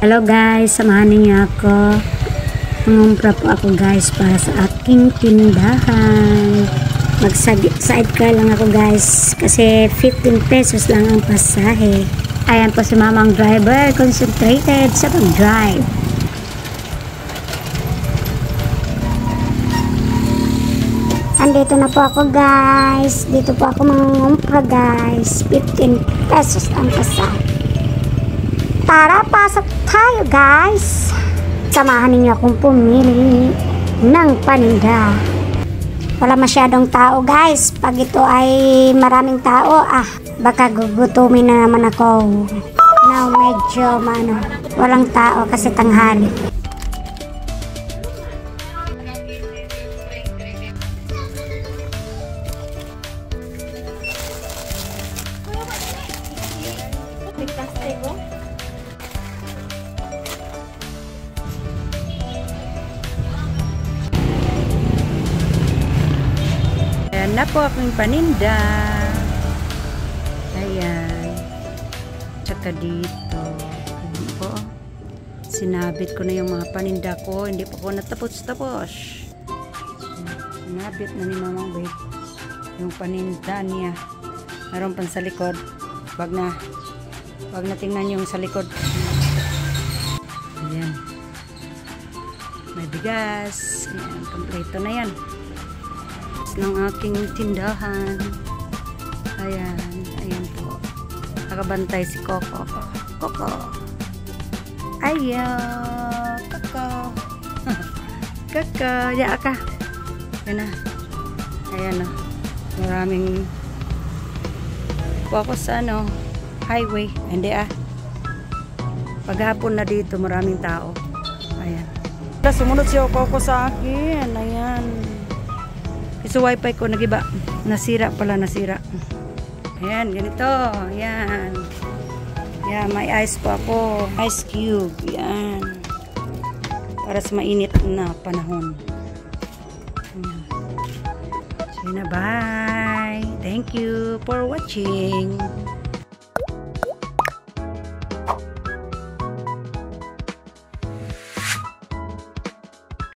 Hello guys, samahan niyo ako. Mangumpra po ako guys para sa aking tindahan. Mag-side car lang ako guys kasi 15 pesos lang ang pasahe. Ayan po si mamang driver, concentrated sa pag-drive. Andito na po ako guys. Dito po ako mangumpra guys. 15 pesos ang pasahe. Tara, pasok tayo guys. Samahan ninyo akong pumili ng paninda. Wala masyadong tao guys. Pag ito ay maraming tao, baka gugutumin na naman ako. Now medyo walang tao kasi tanghali. Ayan na po aking paninda. Ayan. Tsaka dito. Ayan po. Sinabit ko na yung mga paninda ko. Hindi pa ko natapos-tapos. Sinabit na ni Mama Bay yung paninda niya. Meron pan sa likod. Wag na tingnan yung sa likod. Ayan. May bigas. Ayan. Kompleto na yan ng aking tindahan. Ayan po. Nakabantay si Coco. Ayan, Coco. Coco, ya ka. Ayan na. Ayan na. Maraming po sa highway. Hindi paghapon na dito, maraming tao. Ayan. Sumunod siya Coco sa akin. Ayan. So wifi ko nagiba. Nasira. Ayan, ganito. Ayan. Ayan, may ice po ako. Ice cube. Ayan. Para sa mainit na panahon. Ayan. So, bye. Thank you for watching.